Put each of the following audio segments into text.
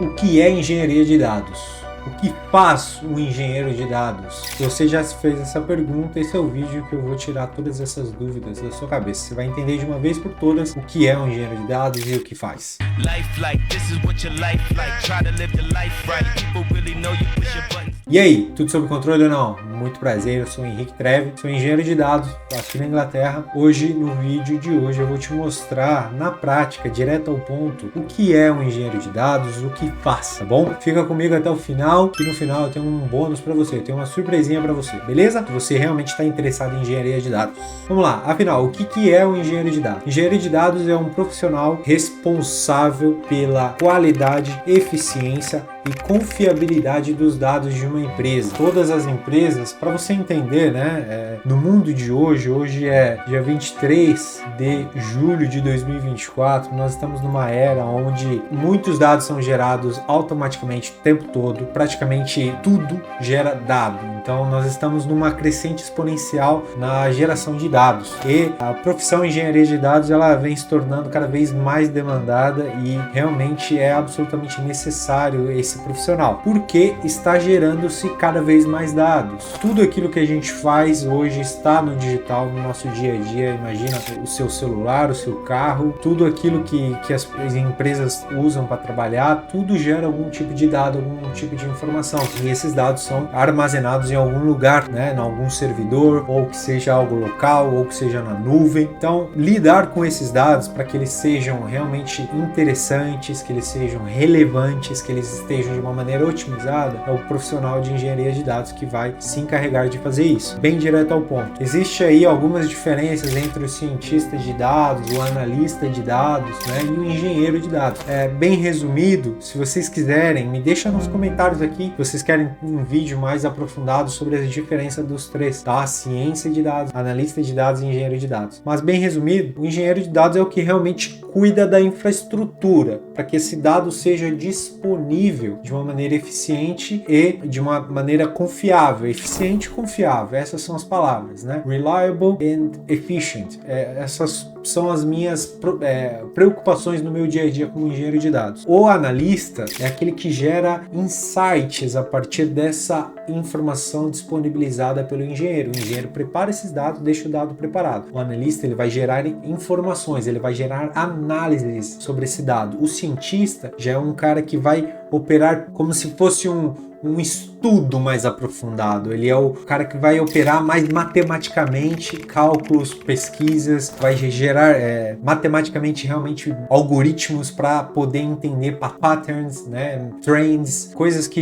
O que é engenharia de dados? O que faz um engenheiro de dados? Se você já se fez essa pergunta, esse é o vídeo que eu vou tirar todas essas dúvidas da sua cabeça. Você vai entender de uma vez por todas o que é um engenheiro de dados e o que faz. E aí, tudo sob controle ou não? Muito prazer, eu sou o Henrique Treve, sou engenheiro de dados aqui na Inglaterra. Hoje, no vídeo de hoje, eu vou te mostrar na prática, direto ao ponto, o que é um engenheiro de dados, o que faz, tá bom? Fica comigo até o final, que no final eu tenho um bônus para você, eu tenho uma surpresinha para você, beleza? Se você realmente está interessado em engenharia de dados. Vamos lá, afinal, o que é um engenheiro de dados? Engenheiro de dados é um profissional responsável pela qualidade, eficiência e confiabilidade dos dados de uma empresa. Todas as empresas, para você entender, né, no mundo de hoje é dia 23 de julho de 2024, nós estamos numa era onde muitos dados são gerados automaticamente o tempo todo, praticamente tudo gera dado. Então nós estamos numa crescente exponencial na geração de dados e a profissão engenharia de dados ela vem se tornando cada vez mais demandada e realmente é absolutamente necessário esse profissional, porque está gerando-se cada vez mais dados. Tudo aquilo que a gente faz hoje está no digital, no nosso dia a dia. Imagina o seu celular, o seu carro, tudo aquilo que as empresas usam para trabalhar, tudo gera algum tipo de dado, algum tipo de informação. E esses dados são armazenados em algum lugar, né, em algum servidor, ou que seja algo local, ou que seja na nuvem. Então, lidar com esses dados para que eles sejam realmente interessantes, que eles sejam relevantes, que eles estejam de uma maneira otimizada, é o profissional de engenharia de dados que vai se encarregar de fazer isso. Bem direto ao ponto. Existe aí algumas diferenças entre o cientista de dados, o analista de dados, né, e o engenheiro de dados. Bem resumido, se vocês quiserem, me deixa nos comentários aqui se vocês querem um vídeo mais aprofundado sobre a diferença dos três, tá? Ciência de dados, analista de dados e engenheiro de dados. Mas bem resumido, o engenheiro de dados é o que realmente cuida da infraestrutura para que esse dado seja disponível de uma maneira eficiente e de uma maneira confiável. Eficiente e confiável, essas são as palavras, né? Reliable and efficient. Essas são as minhas preocupações no meu dia a dia como engenheiro de dados. O analista é aquele que gera insights a partir dessa informação disponibilizada pelo engenheiro. O engenheiro prepara esses dados, deixa o dado preparado. O analista ele vai gerar informações, ele vai gerar análises sobre esse dado. O cientista já é um cara que vai operar como se fosse um estudo mais aprofundado. Ele é o cara que vai operar mais matematicamente, cálculos, pesquisas, vai gerar matematicamente realmente algoritmos para poder entender patterns, né, trends, coisas que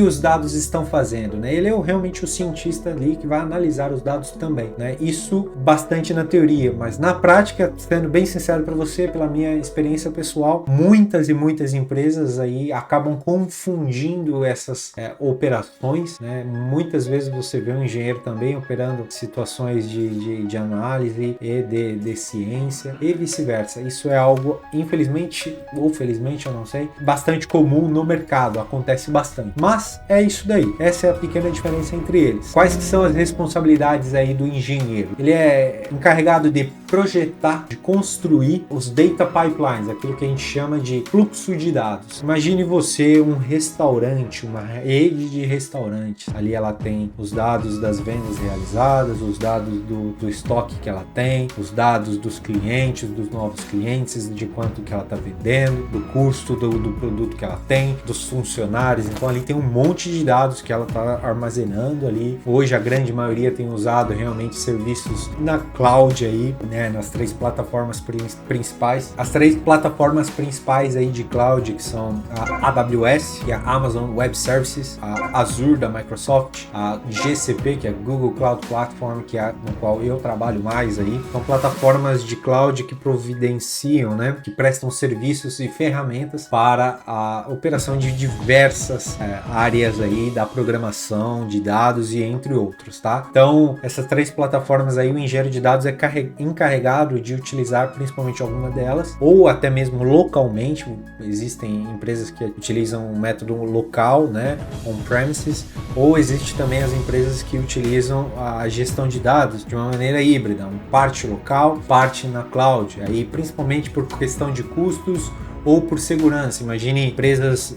os dados estão fazendo, né? Ele é realmente o cientista ali que vai analisar os dados também, né? Isso bastante na teoria, mas na prática, sendo bem sincero para você, pela minha experiência pessoal, muitas e muitas empresas aí acabam confundindo essas operações, né? Muitas vezes você vê um engenheiro também operando situações de análise e de ciência e vice-versa. Isso é algo, infelizmente ou felizmente, eu não sei, bastante comum no mercado, acontece bastante. Mas é isso daí, essa é a pequena diferença entre eles. Quais que são as responsabilidades aí do engenheiro? Ele é encarregado de projetar, de construir os data pipelines, aquilo que a gente chama de fluxo de dados. Imagine você um restaurante, uma rede de restaurantes. Ali ela tem os dados das vendas realizadas, os dados do estoque que ela tem, os dados dos clientes, dos novos clientes, de quanto que ela está vendendo, do custo do produto que ela tem, dos funcionários. Então ali tem um monte de dados que ela está armazenando ali. Hoje a grande maioria tem usado realmente serviços na cloud aí, né, nas três plataformas principais. As três plataformas principais aí de cloud que são a AWS, que é a Amazon Web Services, a Azure da Microsoft, a GCP, que é a Google Cloud Platform, que é no qual eu trabalho mais aí. São plataformas de cloud que providenciam, né, que prestam serviços e ferramentas para a operação de diversas áreas aí da programação de dados e entre outros, tá? Então, essas três plataformas aí, o engenheiro de dados é encarregado de utilizar principalmente alguma delas, ou até mesmo localmente. Existem empresas que utilizam um método local, né, on-premises, ou existe também as empresas que utilizam a gestão de dados de uma maneira híbrida, parte local, parte na cloud, aí principalmente por questão de custos ou por segurança. Imagine empresas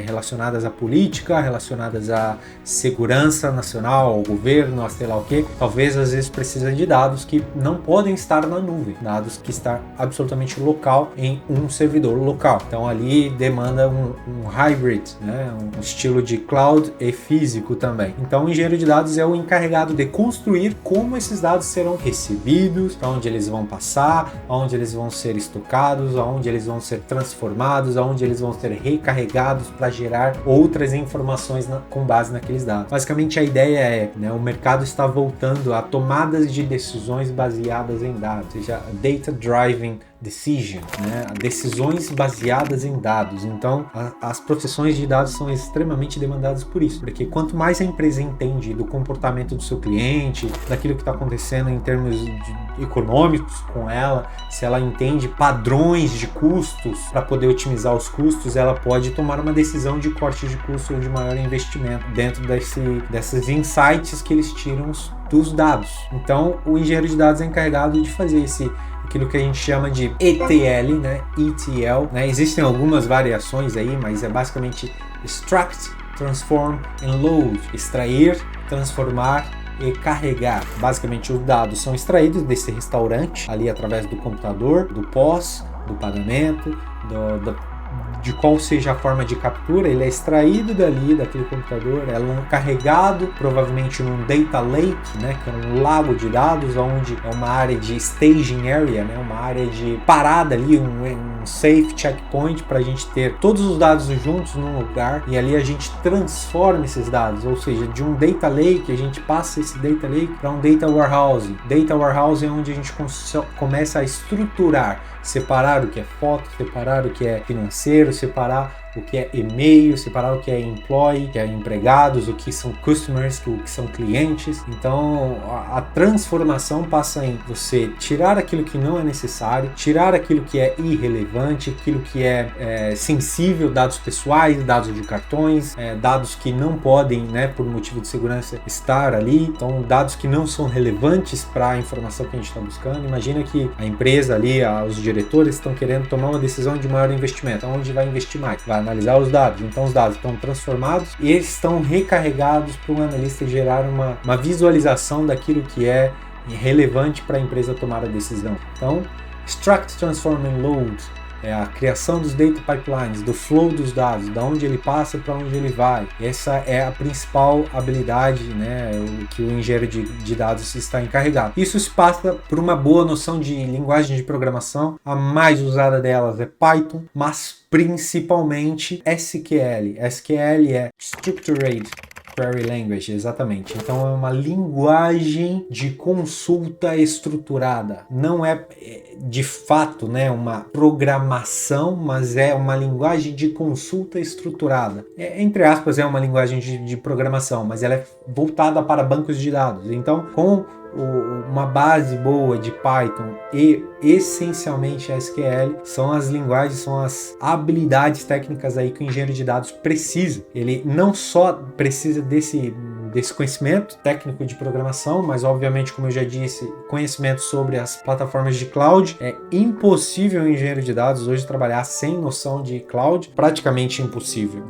relacionadas à política, relacionadas à segurança nacional, ao governo, a sei lá o que. Talvez às vezes precisa de dados que não podem estar na nuvem, dados que estão absolutamente local em um servidor local. Então ali demanda um hybrid, né? Um estilo de cloud e físico também. Então o engenheiro de dados é o encarregado de construir como esses dados serão recebidos, para onde eles vão passar, aonde eles vão ser estocados, aonde eles vão ser transformados, aonde eles vão ser recarregados para gerar outras informações com base naqueles dados. Basicamente a ideia é, né, o mercado está voltando a tomadas de decisões baseadas em dados, ou seja, data driven decision, né? Decisões baseadas em dados. Então, as profissões de dados são extremamente demandadas por isso, porque quanto mais a empresa entende do comportamento do seu cliente, daquilo que está acontecendo em termos econômicos com ela, se ela entende padrões de custos para poder otimizar os custos, ela pode tomar uma decisão de corte de custo ou de maior investimento dentro desses insights que eles tiram dos dados. Então, o engenheiro de dados é encarregado de fazer aquilo que a gente chama de ETL, né? ETL, né? Existem algumas variações aí, mas é basicamente extract, transform and load, extrair, transformar e carregar. Basicamente os dados são extraídos desse restaurante ali através do computador, do pós, do pagamento, de qual seja a forma de captura, ele é extraído daquele computador, é carregado provavelmente num data lake, né, que é um lago de dados, onde é uma área de staging area, né, uma área de parada ali, um safe checkpoint para a gente ter todos os dados juntos num lugar, e ali a gente transforma esses dados, ou seja, de um data lake a gente passa esse data lake para um data warehouse. Data warehouse é onde a gente começa a estruturar, separar o que é foto, separar o que é financeiro, separar o que é e-mail, separar o que é employee, o que é empregados, o que são customers, o que são clientes. Então a transformação passa em você tirar aquilo que não é necessário, tirar aquilo que é irrelevante, aquilo que é sensível, dados pessoais, dados de cartões, dados que não podem, né, por motivo de segurança estar ali, então dados que não são relevantes para a informação que a gente está buscando. Imagina que a empresa ali, os diretores estão querendo tomar uma decisão de maior investimento, onde vai investir mais, vai analisar os dados, então os dados estão transformados e eles estão recarregados para um analista gerar uma visualização daquilo que é relevante para a empresa tomar a decisão. Então, extract, transform and load é a criação dos data pipelines, do flow dos dados, da onde ele passa para onde ele vai. Essa é a principal habilidade, né, que o engenheiro de dados está encarregado. Isso se passa por uma boa noção de linguagem de programação. A mais usada delas é Python, mas principalmente SQL. SQL é Structured Query Language, exatamente. Então é uma linguagem de consulta estruturada. Não é de fato, né, uma programação, mas é uma linguagem de consulta estruturada. Entre aspas, é uma linguagem de programação, mas ela é voltada para bancos de dados. Então, com uma base boa de Python e essencialmente SQL são as linguagens, são as habilidades técnicas aí que o engenheiro de dados precisa. Ele não só precisa desse conhecimento técnico de programação, mas obviamente, como eu já disse, conhecimento sobre as plataformas de cloud. É impossível o engenheiro de dados hoje trabalhar sem noção de cloud, praticamente impossível.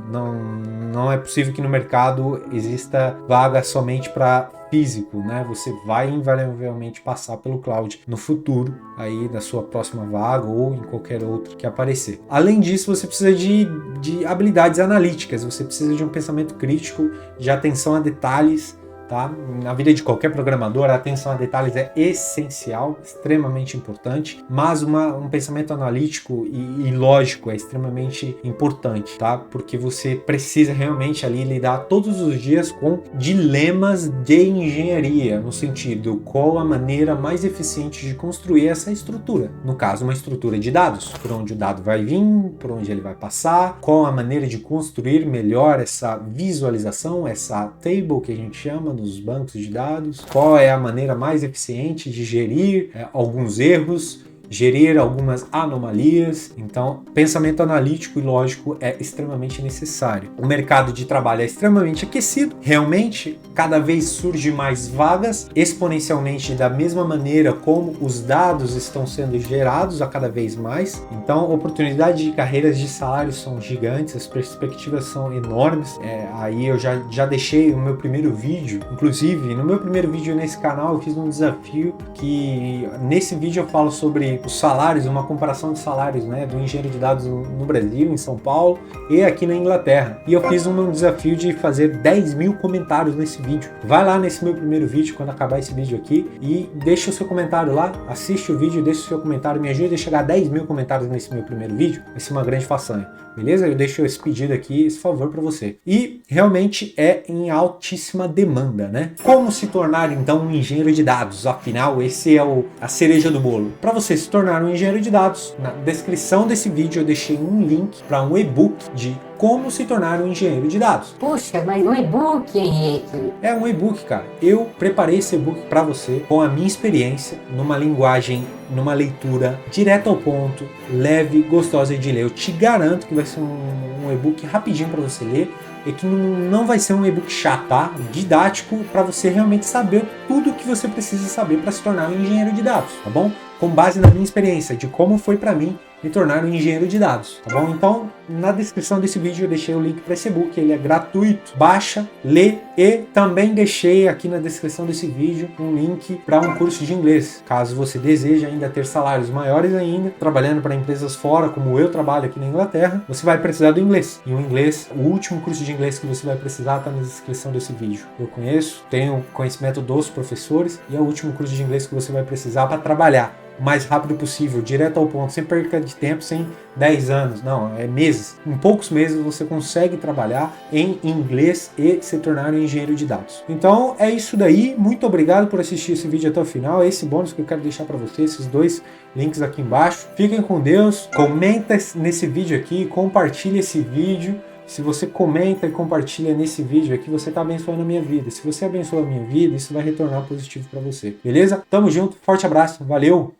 Não é possível que no mercado exista vaga somente para físico, né? Você vai invariavelmente passar pelo cloud no futuro, aí da sua próxima vaga ou em qualquer outro que aparecer. Além disso, você precisa de habilidades analíticas, você precisa de um pensamento crítico, de atenção a detalhes, tá? Na vida de qualquer programador, a atenção a detalhes é essencial, extremamente importante, mas um pensamento analítico e lógico é extremamente importante, tá? Porque você precisa realmente ali lidar todos os dias com dilemas de engenharia, no sentido, qual a maneira mais eficiente de construir essa estrutura. No caso, uma estrutura de dados, por onde o dado vai vir, por onde ele vai passar, qual a maneira de construir melhor essa visualização, essa table que a gente chama, dos bancos de dados, qual é a maneira mais eficiente de gerir alguns erros gerir algumas anomalias. Então, pensamento analítico e lógico é extremamente necessário. O mercado de trabalho é extremamente aquecido, realmente, cada vez surge mais vagas, exponencialmente da mesma maneira como os dados estão sendo gerados a cada vez mais. Então, oportunidades de carreiras de salários são gigantes, as perspectivas são enormes. Aí eu já deixei o meu primeiro vídeo, inclusive no meu primeiro vídeo nesse canal eu fiz um desafio que nesse vídeo eu falo sobre os salários, uma comparação de salários, né, do engenheiro de dados no Brasil, em São Paulo e aqui na Inglaterra. E eu fiz um desafio de fazer 10 mil comentários nesse vídeo. Vai lá nesse meu primeiro vídeo, quando acabar esse vídeo aqui, e deixa o seu comentário lá, assiste o vídeo, deixa o seu comentário, me ajuda a chegar a 10 mil comentários nesse meu primeiro vídeo. Vai ser uma grande façanha, beleza? Eu deixo esse pedido aqui, esse favor para você. E realmente é em altíssima demanda, né? Como se tornar então um engenheiro de dados? Afinal, esse é a cereja do bolo. Para você se tornar um engenheiro de dados, na descrição desse vídeo eu deixei um link para um e-book de como se tornar um engenheiro de dados. Puxa, mas um e-book, Henrique. É um e-book, cara. Eu preparei esse e-book para você com a minha experiência, numa linguagem, numa leitura direta ao ponto, leve, gostosa de ler. Eu te garanto que vai ser um e-book rapidinho para você ler e que não vai ser um e-book chato, tá? Didático, para você realmente saber tudo o que você precisa saber para se tornar um engenheiro de dados, tá bom? Com base na minha experiência, de como foi para mim me tornar um engenheiro de dados, tá bom? Então, na descrição desse vídeo eu deixei o link para esse e-book, ele é gratuito, baixa, lê, e também deixei aqui na descrição desse vídeo um link para um curso de inglês, caso você deseje ainda ter salários maiores ainda, trabalhando para empresas fora, como eu trabalho aqui na Inglaterra, você vai precisar do inglês. E o inglês, o último curso de inglês que você vai precisar está na descrição desse vídeo. Eu conheço, tenho conhecimento dos professores, e é o último curso de inglês que você vai precisar para trabalhar o mais rápido possível, direto ao ponto, sem perca de tempo, sem 10 anos, não, é meses. Em poucos meses você consegue trabalhar em inglês e se tornar um engenheiro de dados. Então é isso daí, muito obrigado por assistir esse vídeo até o final, esse bônus que eu quero deixar para vocês, esses dois links aqui embaixo. Fiquem com Deus, comenta nesse vídeo aqui, compartilha esse vídeo. Se você comenta e compartilha nesse vídeo aqui, você está abençoando a minha vida. Se você abençoa a minha vida, isso vai retornar positivo para você. Beleza? Tamo junto, forte abraço, valeu!